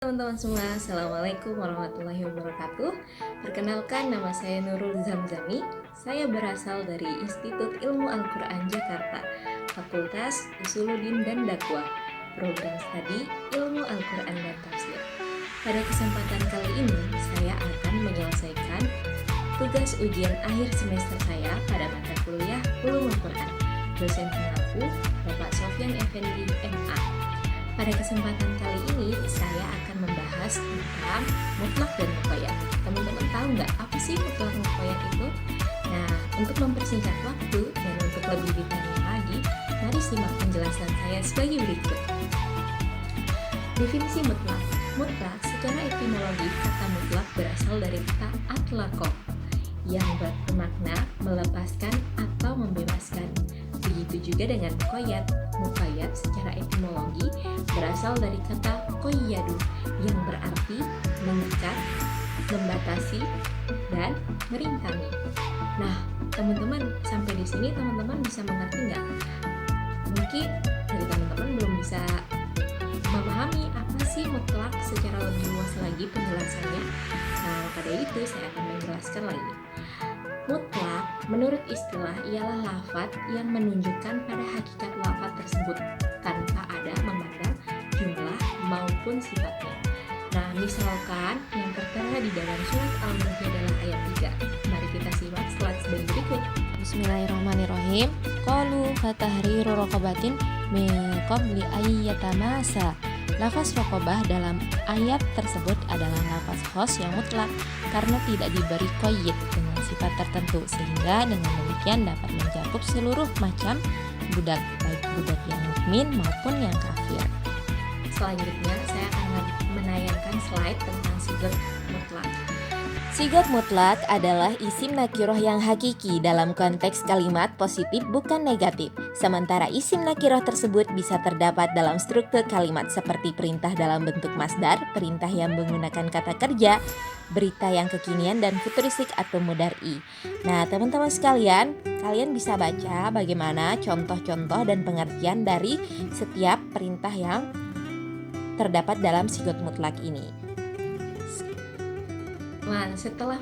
Teman-teman semua, Assalamualaikum warahmatullahi wabarakatuh. Perkenalkan, nama saya Nurul Zamzami. Saya berasal dari Institut Ilmu Al-Quran Jakarta, Fakultas Usuluddin dan Dakwah, Program Studi Ilmu Al-Quran dan Tafsir. Pada kesempatan kali ini, saya akan menyelesaikan tugas ujian akhir semester saya pada mata kuliah Ulumul Quran. Dosen pengaku, Bapak Sofyan Effendi, MA. Pada kesempatan kali ini, saya akan membahas tentang mutlak dan muqayyad. Teman-teman tahu nggak apa sih mutlak muqayyad itu? Nah, untuk mempersingkat waktu dan untuk lebih detail lagi, mari simak penjelasan saya sebagai berikut. Definisi mutlak. Mutlak secara etimologi kata mutlak berasal dari kata atlaqah yang bermakna melepaskan atau membebaskan. Begitu juga dengan muqayyad. Muqayyad secara etimologi berasal dari kata qayyadu yang berarti mengikat, membatasi, dan merintangi. Nah, teman-teman, sampai di sini teman-teman bisa mengerti nggak? Mungkin dari teman-teman belum bisa memahami apa sih mutlak secara lebih luas lagi penjelasannya. Nah, maka dari itu saya akan menjelaskan lagi. Mutlak menurut istilah ialah lafadz yang menunjukkan pada hakikat lafadz tersebut tanpa ada memandang jumlah maupun sifatnya. Nah, misalkan yang tertera di dalam surat Al-Mujadalah ayat 3. Mari kita simak slide sebagai berikut. Bismillahirrahmanirrahim. Qalu fatahriru raqabatin min qabli ayyatamasa. Lafaz raqabah dalam ayat tersebut adalah lafaz khos yang mutlak karena tidak diberi qayyid dengan sifat tertentu, sehingga dengan demikian dapat mencakup seluruh macam budak, baik budak yang mukmin maupun yang kafir. Selanjutnya saya akan menayangkan slide tentang sigat mutlak. Sigat mutlak adalah isim nakiroh yang hakiki dalam konteks kalimat positif bukan negatif. Sementara isim nakiroh tersebut bisa terdapat dalam struktur kalimat seperti perintah dalam bentuk masdar, perintah yang menggunakan kata kerja, berita yang kekinian dan futuristik atau mudhari. Nah, teman-teman sekalian, kalian bisa baca bagaimana contoh-contoh dan pengertian dari setiap perintah yang terdapat dalam sigat mutlak ini. Nah, setelah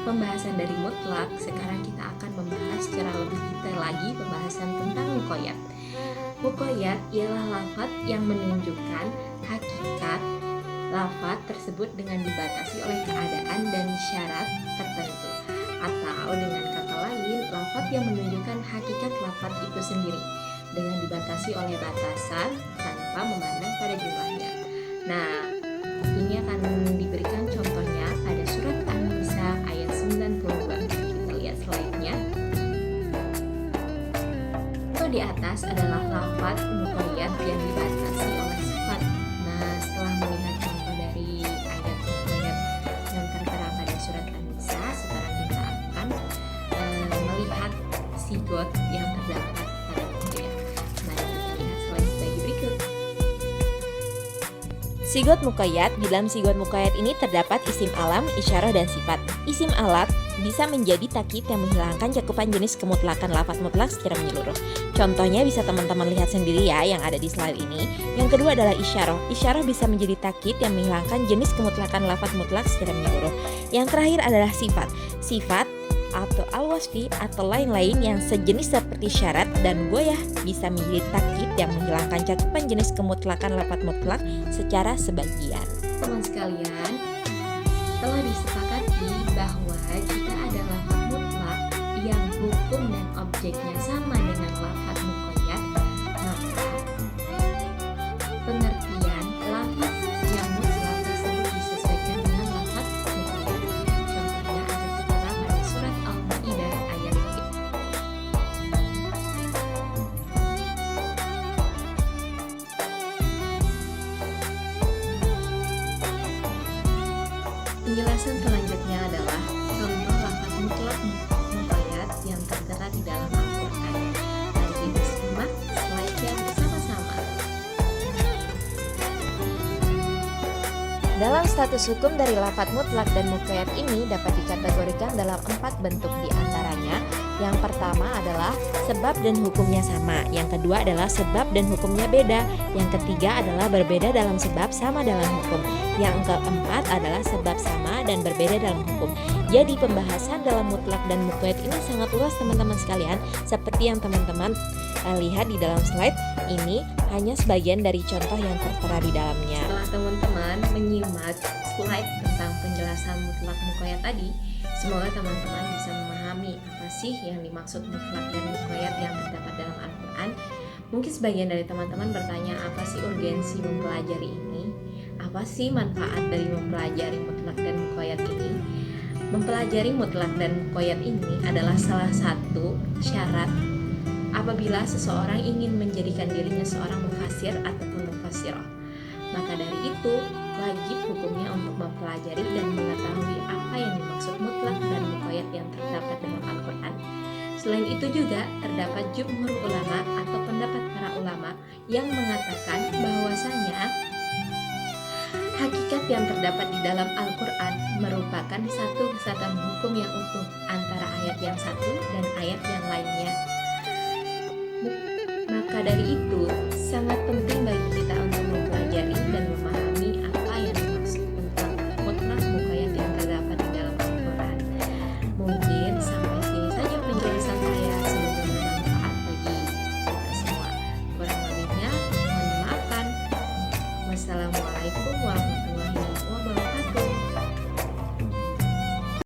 pembahasan dari mutlak, sekarang kita akan membahas secara lebih detail lagi pembahasan tentang muqayyad. Muqayyad ialah lafadz yang menunjukkan hakikat lafadz tersebut dengan dibatasi oleh keadaan dan syarat tertentu, atau dengan kata lain, lafadz yang menunjukkan hakikat lafadz itu sendiri dengan dibatasi oleh batasan tanpa memandang pada jumlahnya. Nah, ini akan diberikan contohnya pada surat An-Nisa ayat 92. Kita lihat slide-nya. Itu di atas adalah lafadz muqayyad yang dibatasi oleh sifat. Nah, setelah melihat contoh dari ayat muqayyad yang tertera pada surat An-Nisa, sekarang kita akan melihat sigot yang terdapat pada muqayyad. Mari kita lihat slide sebagai berikut. Sigot muqayyad. Di dalam sigot muqayyad ini terdapat isim alam, isyarah, dan sifat. Isim alat bisa menjadi takkid yang menghilangkan cakupan jenis kemutlakan lafadz mutlak secara menyeluruh. Contohnya bisa teman-teman lihat sendiri ya yang ada di slide ini. Yang kedua adalah isyarah. Isyarah bisa menjadi takkid yang menghilangkan jenis kemutlakan lafadz mutlak secara menyeluruh. Yang terakhir adalah sifat. Sifat atau al-wasfi atau lain-lain yang sejenis seperti syarat dan goyah bisa menjadi takkid yang menghilangkan cakupan jenis kemutlakan lafadz mutlak secara sebagian. Teman sekalian, telah disepakati bahwa jika ada lafadz mutlak yang hukum dan objeknya sama dengan lafadz muqayyad, maka pengertian lafadz yang mutlak tersebut disesuaikan dengan lafadz muqayyad. Contohnya ada tertera pada surat Al-Maidah ayat 3. Penjelasan selanjutnya adalah contoh lafadz mutlak muqayyad yang tertera di dalam Al-Quran. Mari kita simak slide-nya bersama-sama. Dalam status hukum dari lafadz mutlak dan muqayyad ini dapat dikategorikan dalam 4 bentuk, di antaranya Yang pertama adalah sebab dan hukumnya sama. Yang kedua adalah sebab dan hukumnya beda. Yang ketiga adalah berbeda dalam sebab, sama dalam hukum. Yang keempat adalah sebab sama dan berbeda dalam hukum. Jadi pembahasan dalam mutlak dan muqayyad ini sangat luas teman-teman sekalian. Seperti yang teman-teman lihat di dalam slide ini, hanya sebagian dari contoh yang tertera di dalamnya. Setelah teman-teman menyimak slide tentang penjelasan mutlak muqayyad tadi, semoga teman-teman bisa memahami apa sih yang dimaksud mutlak dan muqayyad yang terdapat dalam Al-Quran. Mungkin sebagian dari teman-teman bertanya, apa sih urgensi mempelajari ini? Apa sih manfaat dari mempelajari mutlak dan muqayyad ini? Mempelajari mutlak dan muqayyad ini adalah salah satu syarat apabila seseorang ingin menjadikan dirinya seorang mufassir ataupun mufassirah. Maka dari itu, wajib hukumnya untuk mempelajari dan mengetahui apa yang dimaksud mutlak dan muqayyad yang terdapat dalam Al-Quran. Selain itu juga terdapat jumhur ulama atau pendapat para ulama yang mengatakan bahwasanya hakikat yang terdapat di dalam Al-Quran merupakan satu kesatuan hukum yang utuh antara ayat yang satu dan ayat yang lainnya. Maka dari itu, sangat penting